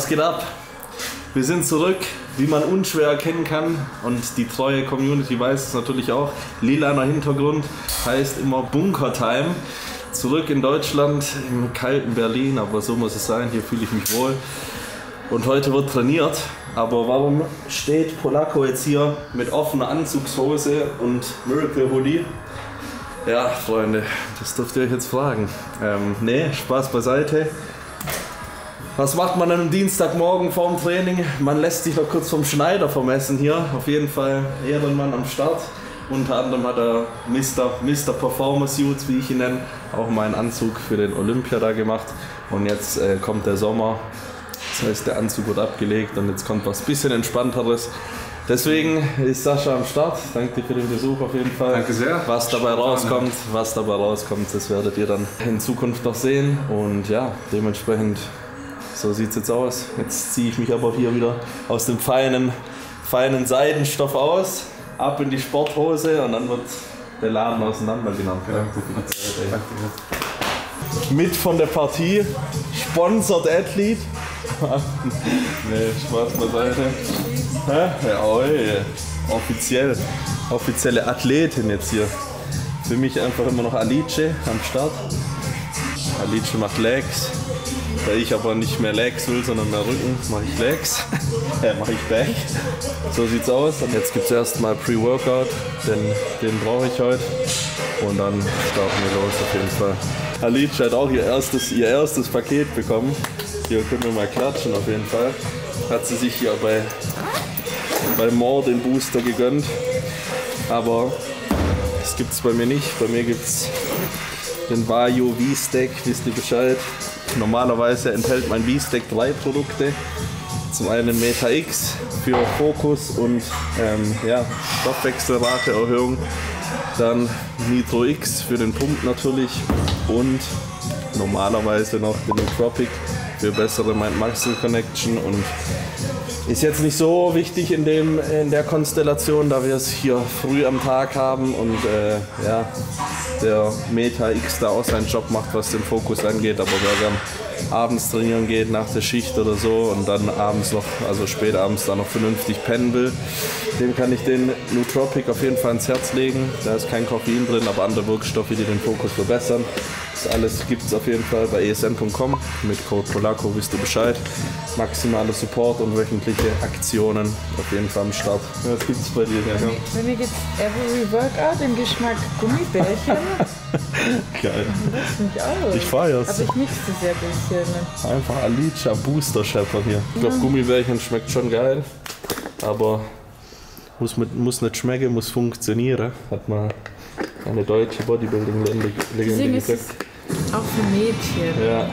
Was geht ab? Wir sind zurück, wie man unschwer erkennen kann, und die treue Community weiß es natürlich auch. Lilaner Hintergrund heißt immer Bunkertime. Zurück in Deutschland, im kalten Berlin, aber so muss es sein, hier fühle ich mich wohl. Und heute wird trainiert, aber warum steht Polacco jetzt hier mit offener Anzugshose und Miracle Hoodie? Ja, Freunde, das dürft ihr euch jetzt fragen. Nee, Spaß beiseite. Was macht man an einem Dienstagmorgen vorm Training? Man lässt sich noch kurz vom Schneider vermessen hier. Auf jeden Fall Ehrenmann am Start. Unter anderem hat er Mr. Performance Suits, wie ich ihn nenne, auch meinen Anzug für den Olympia da gemacht. Und jetzt kommt der Sommer. Das heißt, der Anzug wird abgelegt und jetzt kommt was bisschen entspannteres. Deswegen ist Sascha am Start. Danke dir für den Besuch auf jeden Fall. Danke sehr. Was dabei rauskommt, das werdet ihr dann in Zukunft noch sehen. Und ja, dementsprechend, so sieht es jetzt aus. Jetzt ziehe ich mich aber hier wieder aus dem feinen Seidenstoff aus, ab in die Sporthose und dann wird der Laden auseinandergenommen. Danke für die Zeit. Danke. Mit von der Partie, Sponsored Athlete. Nee, Spaß beiseite. Ja, oi. Offizielle Athletin jetzt hier. Für mich einfach immer noch Alice am Start. Alice macht Legs. Da ich aber nicht mehr Legs will, sondern mehr Rücken, mache ich Legs. Mache ich Back. So sieht's aus. Und jetzt gibt es erstmal Pre-Workout, denn den brauche ich heute. Und dann starten wir los auf jeden Fall. Alice hat auch ihr erstes Paket bekommen. Hier können wir mal klatschen auf jeden Fall. Hat sie sich hier bei More den Booster gegönnt. Aber das gibt es bei mir nicht. Bei mir gibt es den Vario V-Stack, wisst ihr Bescheid. Normalerweise enthält mein V-Stack 3 Produkte. Zum einen Meta X für Fokus und Stoffwechselrateerhöhung. Dann Nitro X für den Pump natürlich. Und normalerweise noch den Nootropic für bessere Mind-Muscle Connection. Und ist jetzt nicht so wichtig in der Konstellation, da wir es hier früh am Tag haben und der Meta X da auch seinen Job macht, was den Fokus angeht. Aber wer dann abends trainieren geht, nach der Schicht oder so, und dann abends noch, also spät abends dann noch vernünftig pennen will, dem kann ich den Nootropic auf jeden Fall ans Herz legen. Da ist kein Koffein drin, aber andere Wirkstoffe, die den Fokus verbessern. Das alles gibt es auf jeden Fall bei esn.com. Mit Code Polacco wisst ihr Bescheid. Maximaler Support und wöchentliche Aktionen auf jeden Fall am Start. Ja, was gibt es bei dir? Bei mir gibt es Every Workout im Geschmack Gummibärchen. Geil. Das mich aus. Ich feier's. Aber ich mixe das ja ein bisschen. Einfach Alicia Booster Shepard hier. Ich glaube, Gummibärchen schmeckt schon geil, aber muss nicht schmecken, muss funktionieren. Hat mal eine deutsche Bodybuilding-Legende gesagt. Auch für Mädchen. Ja,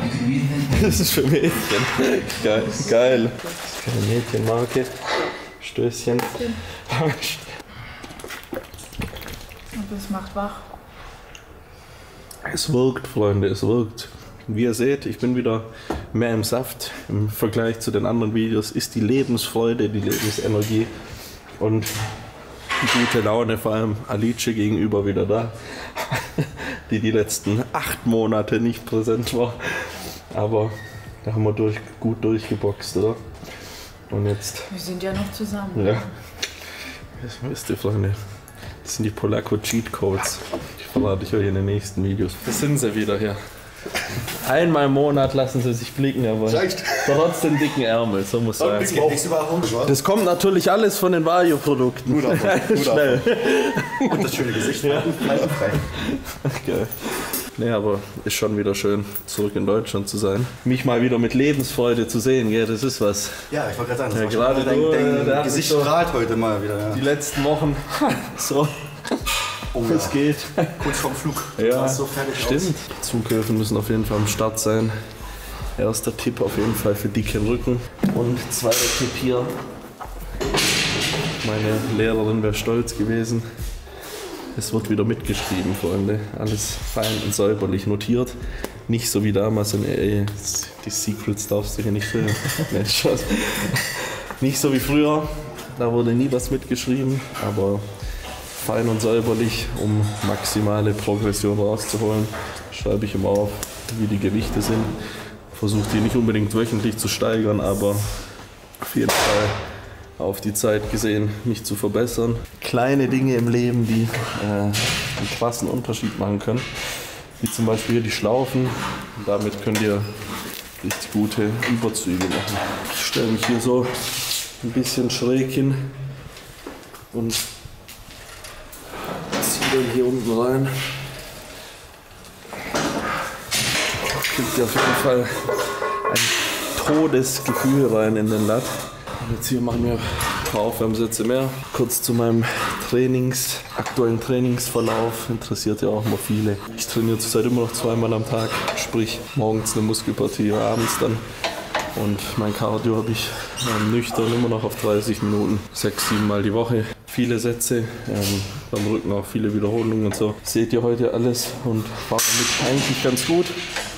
das ist für Mädchen. Geil. Das ist keine Mädchenmarke. Stößchen. Und das macht wach. Es wirkt, Freunde, es wirkt. Wie ihr seht, ich bin wieder mehr im Saft. Im Vergleich zu den anderen Videos ist die Lebensfreude, die Lebensenergie und die gute Laune, vor allem Alice gegenüber, wieder da, die letzten 8 Monate nicht präsent war. Aber da haben wir gut durchgeboxt, oder? Und jetzt... Wir sind ja noch zusammen. Ja. Das wisst ihr, Freunde. Das sind die Polacco Cheat Codes. Die verrate ich euch in den nächsten Videos. Das sind sie wieder hier. Einmal im Monat lassen sie sich blicken, aber trotzdem dicken Ärmel, so muss sein. Das kommt natürlich alles von den Vario-Produkten. Gut davon. Schnell. Und das schöne Gesicht. Ja. Geil. Nee, aber ist schon wieder schön, zurück in Deutschland zu sein. Mich mal wieder mit Lebensfreude zu sehen, gell, das ist was. Ja, ich wollte gerade sagen, das ja, gerade dein Gesicht strahlt heute mal wieder. Ja. Die letzten Wochen so. Es geht. Kurz vorm Flug. Ja, so fertig stimmt. Die Zughöfen müssen auf jeden Fall am Start sein. Erster Tipp auf jeden Fall für dicken Rücken. Und zweiter Tipp hier. Meine Lehrerin wäre stolz gewesen. Es wird wieder mitgeschrieben, Freunde. Alles fein und säuberlich notiert. Nicht so wie damals in die Secrets darfst du hier nicht filmen. Nee, Spaß. Nicht so wie früher. Da wurde nie was mitgeschrieben, aber fein und säuberlich, um maximale Progression rauszuholen, schreibe ich immer auf, wie die Gewichte sind. versuche die nicht unbedingt wöchentlich zu steigern, aber auf jeden Fall auf die Zeit gesehen, mich zu verbessern. Kleine Dinge im Leben, die einen krassen Unterschied machen können, wie zum Beispiel hier die Schlaufen. Damit könnt ihr richtig gute Überzüge machen. Ich stelle mich hier so ein bisschen schräg hin und ziehe dann hier unten rein. Kriegt ihr auf jeden Fall ein Todesgefühl rein in den Lat. Und jetzt hier machen wir ein paar Aufwärmsätze mehr. Kurz zu meinem aktuellen Trainingsverlauf, interessiert ja auch immer viele. Ich trainiere zurzeit immer noch 2-mal am Tag, sprich morgens eine Muskelpartie, abends dann. Und mein Cardio habe ich nüchtern immer noch auf 30 Minuten, 6-7 Mal die Woche. Viele Sätze, beim Rücken auch viele Wiederholungen und so. Seht ihr heute alles und fahre damit eigentlich ganz gut.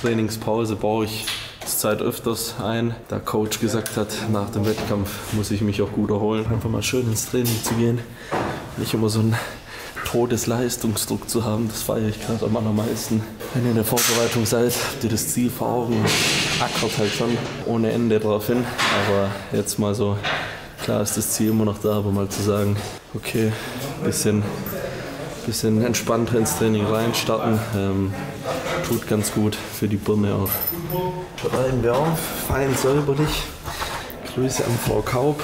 Trainingspause baue ich Zeit öfters ein, da Coach gesagt hat, nach dem Wettkampf muss ich mich auch gut erholen. Einfach mal schön ins Training zu gehen. Nicht immer so einen Todesleistungsdruck zu haben, das feiere ich gerade am allermeisten. Wenn ihr in der Vorbereitung seid, habt ihr das Ziel vor Augen und ackert halt schon ohne Ende drauf hin. Aber jetzt mal so, klar ist das Ziel immer noch da, aber mal zu sagen, okay, bisschen entspannter ins Training reinstarten, tut ganz gut für die Birne auch. Schreiben wir auf, fein säuberlich. Grüße an Frau Kaub.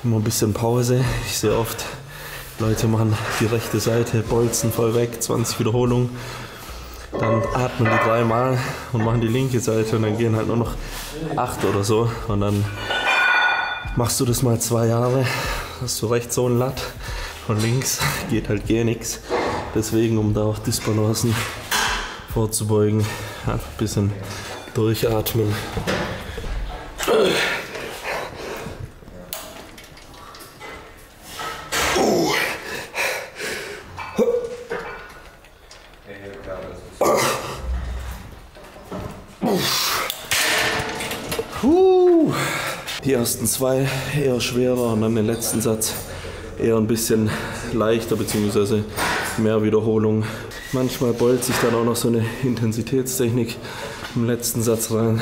Immer ein bisschen Pause. Ich sehe oft, Leute machen die rechte Seite, bolzen voll weg, 20 Wiederholungen. Dann atmen die 3-mal und machen die linke Seite und dann gehen halt nur noch 8 oder so. Und dann machst du das mal 2 Jahre, hast du rechts so ein Lat und links geht halt gar nichts. Deswegen, um da auch Disbalancen vorzubeugen, einfach ein bisschen durchatmen. Die ersten 2 eher schwerer und dann den letzten Satz eher ein bisschen leichter bzw. mehr Wiederholung. Manchmal beult sich dann auch noch so eine Intensitätstechnik im letzten Satz rein.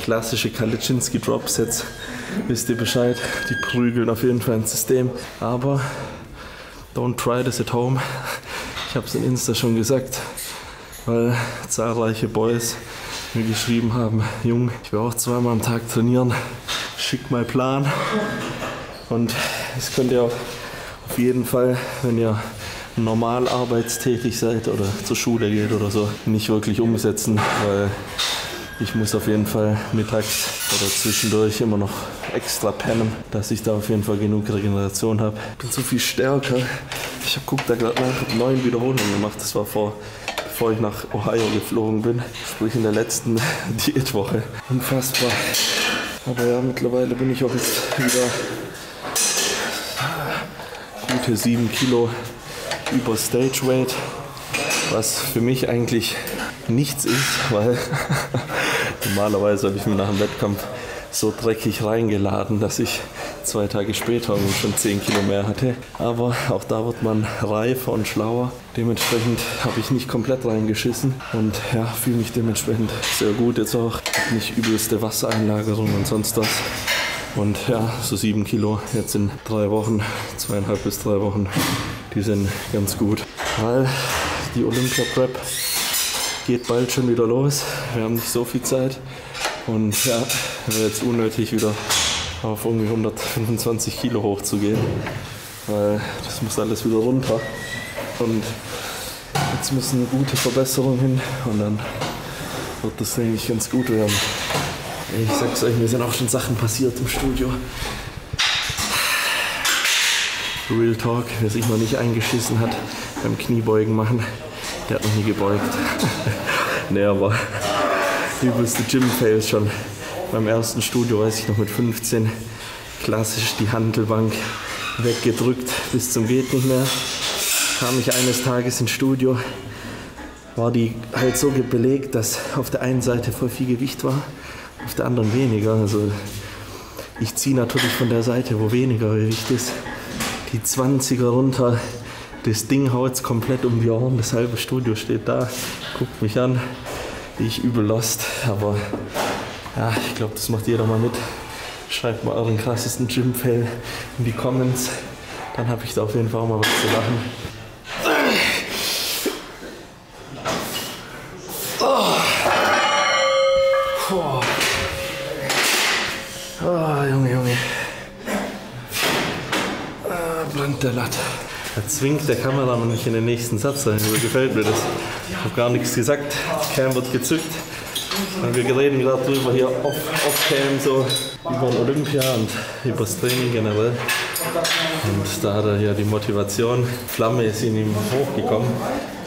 Klassische Kaliczynski Drops, jetzt wisst ihr Bescheid, die prügeln auf jeden Fall ins System. Aber don't try this at home. Ich habe es in Insta schon gesagt, weil zahlreiche Boys mir geschrieben haben, Jung, ich will auch 2-mal am Tag trainieren, schick mal Plan. Und das könnt ihr auch auf jeden Fall, wenn ihr normal arbeitstätig seid oder zur Schule geht oder so, nicht wirklich umsetzen, weil ich muss auf jeden Fall mittags oder zwischendurch immer noch extra pennen, dass ich da auf jeden Fall genug Regeneration habe. Ich bin so viel stärker. Ich habe da gerade nach, habe 9 Wiederholungen gemacht. Das war bevor ich nach Ohio geflogen bin, sprich in der letzten Diätwoche. Unfassbar. Aber ja, mittlerweile bin ich auch jetzt wieder gute 7 Kilo über Stage Weight, was für mich eigentlich nichts ist, weil normalerweise habe ich mir nach dem Wettkampf so dreckig reingeladen, dass ich 2 Tage später schon 10 Kilo mehr hatte. Aber auch da wird man reifer und schlauer. Dementsprechend habe ich nicht komplett reingeschissen und ja, fühle mich dementsprechend sehr gut jetzt auch. Nicht übelste Wassereinlagerung und sonst was. Und ja, so 7 Kilo jetzt in 3 Wochen, 2,5 bis 3 Wochen, die sind ganz gut. Weil die Olympia-Prep geht bald schon wieder los. Wir haben nicht so viel Zeit. Und ja, wäre jetzt unnötig wieder auf irgendwie 125 Kilo hochzugehen. Weil das muss alles wieder runter. Und jetzt muss eine gute Verbesserung hin und dann wird das eigentlich ganz gut werden. Ich sag's euch, mir sind auch schon Sachen passiert im Studio. Real Talk, wer sich noch nicht eingeschissen hat beim Kniebeugen machen, der hat noch nie gebeugt. Nee, aber übelste Gym-Fails schon. Beim ersten Studio, weiß ich noch, mit 15, klassisch die Hantelbank weggedrückt bis zum geht nicht mehr. Kam ich eines Tages ins Studio, war die halt so belegt, dass auf der einen Seite voll viel Gewicht war, auf der anderen weniger. Also ich ziehe natürlich von der Seite, wo weniger Gewicht ist, die 20er runter. Das Ding haut komplett um die Ohren, das halbe Studio steht da, guckt mich an. ich übel lost. Aber ja, ich glaube, das macht jeder mal mit. Schreibt mal euren krassesten Gym-Fail in die Comments. Dann habe ich da auf jeden Fall auch mal was zu lachen. Junge. Brennt der Latt. Da zwingt der Kameramann mich in den nächsten Satz rein. So gefällt mir das. Ich habe gar nichts gesagt. Cam wird gezückt. Und wir reden gerade drüber hier off-cam so über den Olympia und über das Training generell. Und da hat er ja die Motivation. Flamme ist in ihm hochgekommen.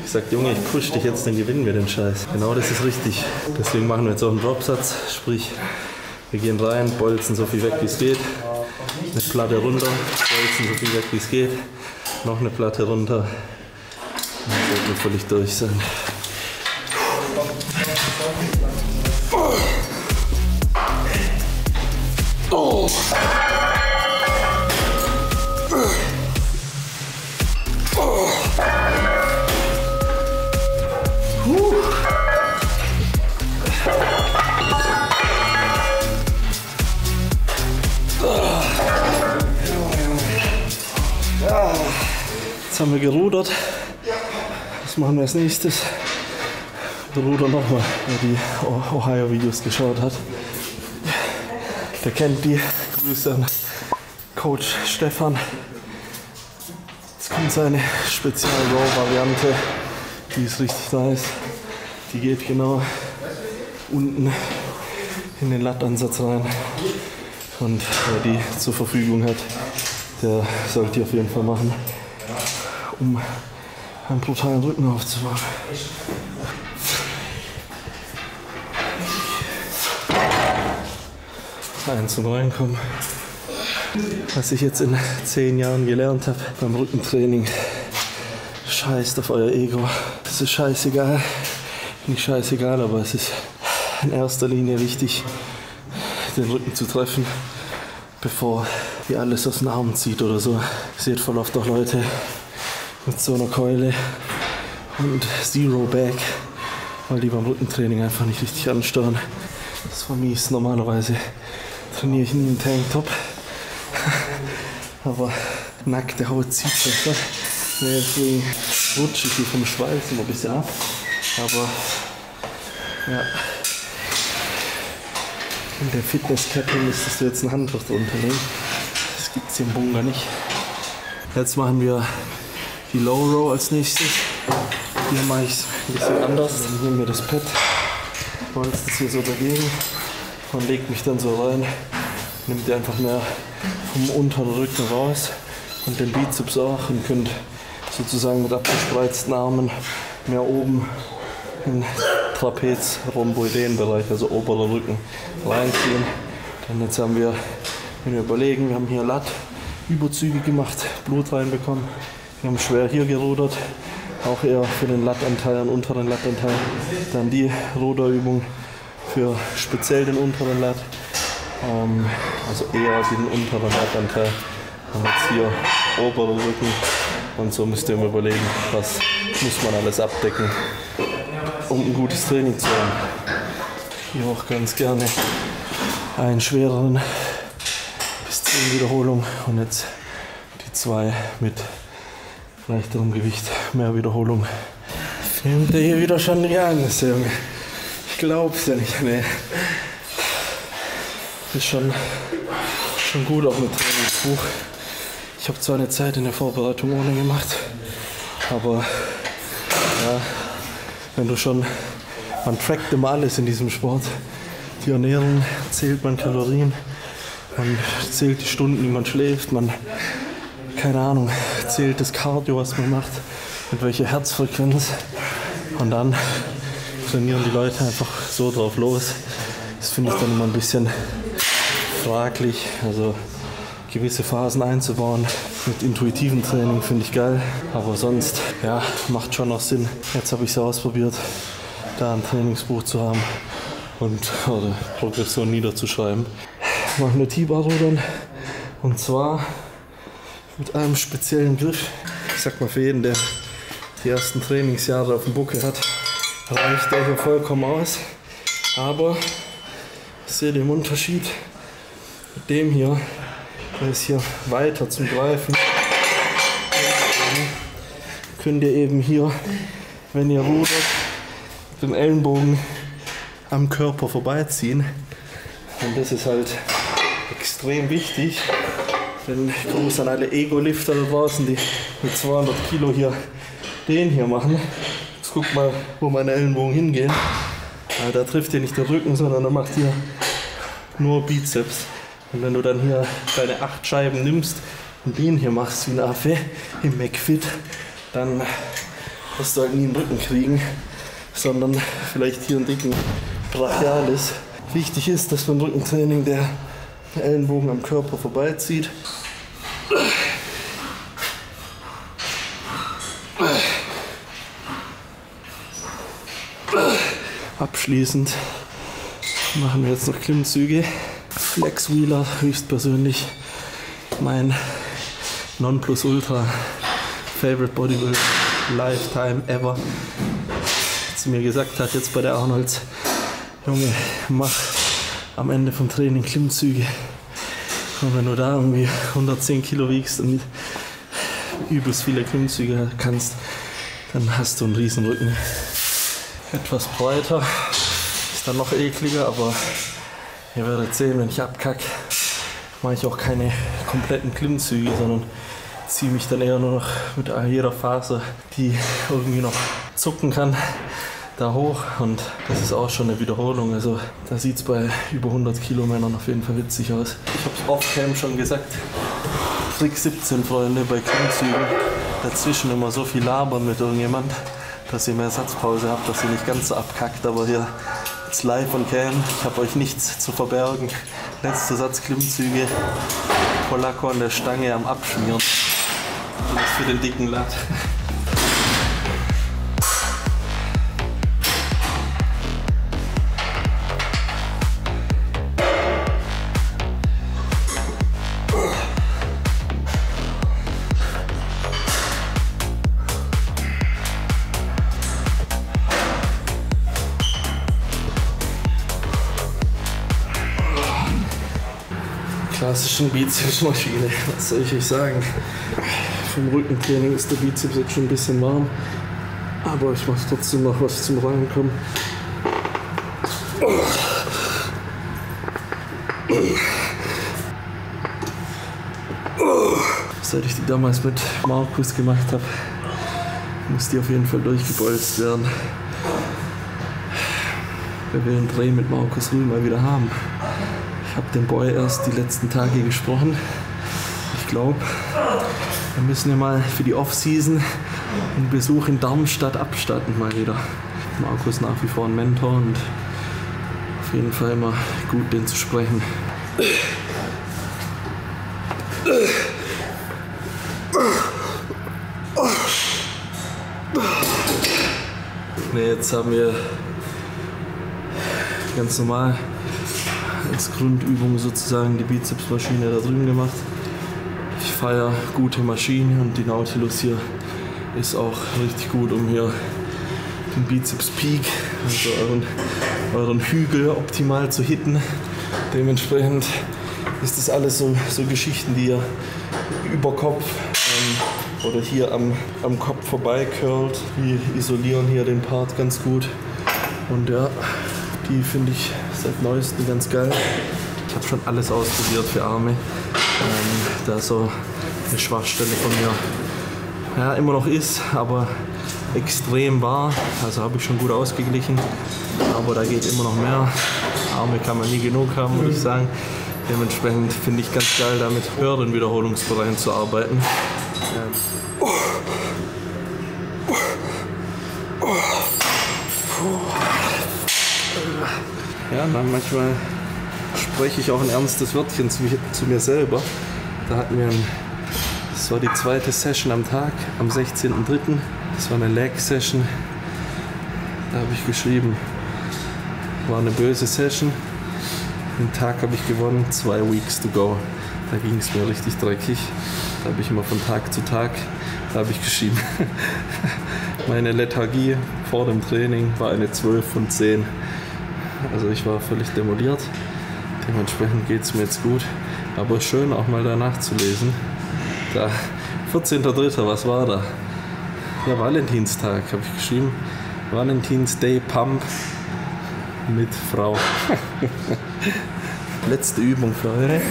Ich sag, Junge, ich push dich jetzt, dann gewinnen wir den Scheiß. Genau das ist richtig. Deswegen machen wir jetzt auch einen Dropsatz. Sprich, wir gehen rein, bolzen so viel weg wie es geht. Eine Platte runter, bolzen so viel weg wie es geht. Noch eine Platte runter. Dann sollten wir völlig durch sein. Oh. Jetzt haben wir gerudert. Was machen wir als nächstes? Wir rudern nochmal, wer die Ohio-Videos geschaut hat. Der kennt die. Grüße an Coach Stefan. Jetzt kommt seine Spezial-Row-Variante. Die ist richtig nice. Die geht genau unten in den Lattansatz rein. Und wer die zur Verfügung hat, der sollte die auf jeden Fall machen, um einen brutalen Rücken aufzubauen. Eins zum Reinkommen. Was ich jetzt in 10 Jahren gelernt habe beim Rückentraining: Scheißt auf euer Ego. Es ist scheißegal. Nicht scheißegal, aber es ist in erster Linie wichtig, den Rücken zu treffen, bevor ihr alles aus den Armen zieht oder so. Ihr seht voll oft auch Leute mit so einer Keule und Zero Back, weil die beim Rückentraining einfach nicht richtig ansteuern. Das war mies. Normalerweise trainiere ich nie einen Tanktop, aber nackte Haut zieht besser. Deswegen rutsche ich hier vom Schweiß immer ein bisschen ab. Aber ja, in der Fitnesskette müsstest du jetzt ein Handtuch drunter legen. Das gibt es hier im Bunga nicht. Jetzt machen wir die Low Row als nächstes. Hier mache ich es ein bisschen anders. Dann nehmen wir das Pad, bolze das hier so dagegen und lege mich dann so rein. Nimmt ihr einfach mehr vom unteren Rücken raus und den Bizeps auch und könnt sozusagen mit abgespreizten Armen mehr oben in Trapez-Rhomboideen-Bereich, also oberer Rücken, reinziehen. Dann jetzt haben wir, wenn wir überlegen, wir haben hier Lat-Überzüge gemacht, Blut reinbekommen. Wir haben schwer hier gerudert, auch eher für den Lattanteil und unteren Lattanteil. Dann die Ruderübung für speziell den unteren Lat, also eher den unteren Lattanteil. Und jetzt hier oberer Rücken. Und so müsst ihr mir überlegen, was muss man alles abdecken, um ein gutes Training zu haben. Hier auch ganz gerne einen schwereren bis 10 Wiederholungen und jetzt die 2 mit leichterem Gewicht, mehr Wiederholung. Filmt der hier wieder schon die Angst, Junge? Ich glaub's ja nicht, ne. Ist schon gut auch mit Trainingsbuch. Ich habe zwar eine Zeit in der Vorbereitung ohne gemacht, aber ja, wenn du schon, man trackt immer alles in diesem Sport. Die Ernährung, zählt man Kalorien, man zählt die Stunden, die man schläft, man, keine Ahnung, zählt das Cardio, was man macht, mit welcher Herzfrequenz, und dann trainieren die Leute einfach so drauf los. Das finde ich dann immer ein bisschen fraglich, also gewisse Phasen einzubauen. Mit intuitivem Training finde ich geil, aber sonst, ja, macht schon noch Sinn. Jetzt habe ich es ausprobiert, da ein Trainingsbuch zu haben und oder Progression niederzuschreiben. Ich mache eine T-Bar rudern, und zwar mit einem speziellen Griff. Ich sag mal, für jeden, der die ersten Trainingsjahre auf dem Buckel hat, reicht der hier vollkommen aus. Aber seht ihr den Unterschied mit dem hier, der ist hier weiter zum Greifen. Könnt ihr eben hier, wenn ihr rudert, den Ellenbogen am Körper vorbeiziehen. Und das ist halt extrem wichtig. Denn Gruß an alle Ego-Lifter da draußen, die mit 200 Kilo hier den hier machen. Jetzt guck mal, wo meine Ellenbogen hingehen. Da trifft ihr nicht den Rücken, sondern da macht ihr nur Bizeps. Und wenn du dann hier deine 8 Scheiben nimmst und den hier machst wie ein Affe im McFit, dann wirst du halt nie einen Rücken kriegen, sondern vielleicht hier einen dicken Brachialis. Wichtig ist, dass beim Rückentraining der Ellenbogen am Körper vorbeizieht. Abschließend machen wir jetzt noch Klimmzüge. Flex Wheeler, höchstpersönlich mein Nonplusultra Favorite Bodybuild Lifetime ever. Zu mir gesagt hat jetzt bei der Arnolds, Junge, mach am Ende vom Training Klimmzüge. Und wenn du da irgendwie 110 Kilo wiegst und übelst viele Klimmzüge kannst, dann hast du einen riesen Rücken. Etwas breiter, ist dann noch ekliger, aber ihr werdet sehen, wenn ich abkacke, mache ich auch keine kompletten Klimmzüge, sondern ziehe mich dann eher nur noch mit jeder Faser, die irgendwie noch zucken kann, da hoch, und das ist auch schon eine Wiederholung. Also da sieht es bei über 100 Kilo Männern auf jeden Fall witzig aus. Ich habe es off-cam schon gesagt, Trick 17, Freunde, bei Klimmzügen dazwischen immer so viel labern mit irgendjemand, dass ihr mehr Satzpause habt, dass ihr nicht ganz so abkackt, aber hier jetzt live on cam, ich habe euch nichts zu verbergen. Letzter Satz Klimmzüge, Polacco an der Stange am Abschmieren. Alles für den dicken Latt. Klassischen Bizepsmaschine, was soll ich euch sagen? Vom Rückentraining ist der Bizeps jetzt schon ein bisschen warm, aber ich mache trotzdem noch was zum Reinkommen. Seit ich die damals mit Markus gemacht habe, muss die auf jeden Fall durchgebolzt werden. Wir will einen Dreh mit Markus Rühl mal wieder haben. Ich habe den Boy erst die letzten Tage gesprochen. Ich glaube, wir müssen ja mal für die Off-Season einen Besuch in Darmstadt abstatten mal wieder. Markus nach wie vor ein Mentor und auf jeden Fall immer gut, den zu sprechen. Jetzt haben wir ganz normal als Grundübung sozusagen die Bizepsmaschine da drüben gemacht. Ich feiere gute Maschinen und die Nautilus hier ist auch richtig gut, um hier den Bizeps Peak, also euren Hügel optimal zu hitten. Dementsprechend ist das alles so Geschichten, die ihr über Kopf oder hier am Kopf vorbei curlt. Die isolieren hier den Part ganz gut. Und ja, die finde ich seit neuestem ganz geil. Ich habe schon alles ausprobiert für Arme. Da so eine Schwachstelle von mir ja, immer noch ist, aber extrem war. Also habe ich schon gut ausgeglichen. Aber da geht immer noch mehr. Arme kann man nie genug haben, würde ich sagen. Dementsprechend finde ich ganz geil, da mit höheren Wiederholungsbereichen zu arbeiten. Ja, dann manchmal spreche ich auch ein ernstes Wörtchen zu mir selber. Da hatten wir das war die zweite Session am Tag, am 16.03. Das war eine Leg-Session. Da habe ich geschrieben, war eine böse Session. Den Tag habe ich gewonnen, 2 weeks to go. Da ging es mir richtig dreckig. Da habe ich immer von Tag zu Tag Da habe ich geschrieben. Meine Lethargie vor dem Training war eine 12 von 10. Also ich war völlig demoliert. Dementsprechend geht es mir jetzt gut. Aber schön auch mal danach zu lesen. Da, 14.03. Was war da? Ja, Valentinstag habe ich geschrieben. Valentins Day Pump mit Frau. Letzte Übung für heute.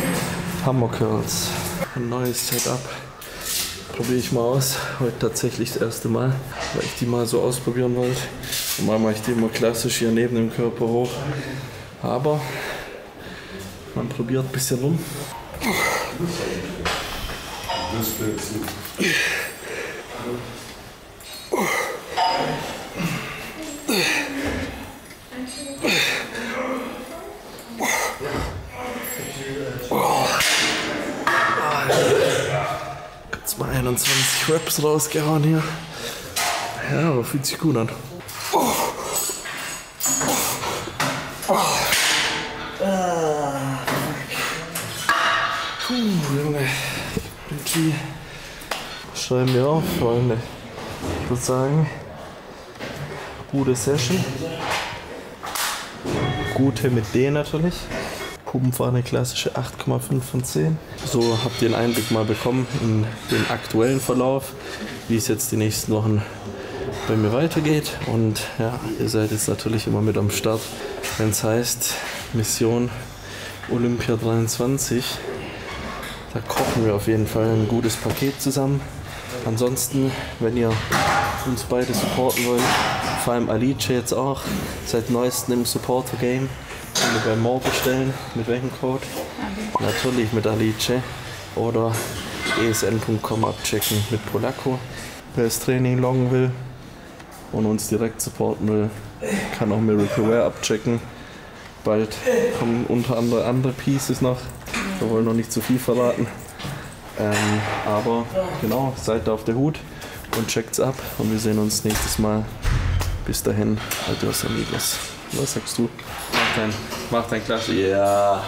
Hammer Curls. Ein neues Setup. Probiere ich mal aus. Heute tatsächlich das erste Mal, weil ich die mal so ausprobieren wollte. Normal mache ich die immer klassisch hier neben dem Körper hoch. Aber man probiert ein bisschen rum. Kurz mal 21 Reps rausgehauen hier. Ja, aber fühlt sich gut an. Junge. Okay. Schreiben wir auf, Freunde. Ich würde sagen, gute Session. Gute mit D natürlich. Pump war eine klassische 8,5 von 10. So habt ihr einen Einblick mal bekommen in den aktuellen Verlauf, wie es jetzt die nächsten Wochen bei mir weitergeht. Und ja, ihr seid jetzt natürlich immer mit am Start, wenn es heißt Mission Olympia 23. Da kochen wir auf jeden Fall ein gutes Paket zusammen. Ansonsten, wenn ihr uns beide supporten wollt, vor allem Alice jetzt auch, seit neuestem im Supporter-Game, könnt ihr bei More bestellen. Mit welchem Code? Natürlich mit Alice. Oder esn.com abchecken mit Polacco. Wer das Training loggen will und uns direkt supporten will, kann auch Miracle Wear abchecken. Bald kommen unter anderem andere Pieces noch. Wir wollen noch nicht zu viel verraten. Aber genau, seid da auf der Hut und checkt's ab. Und wir sehen uns nächstes Mal. Bis dahin, adios amigos. Was sagst du? Mach dein Klasse. Ja.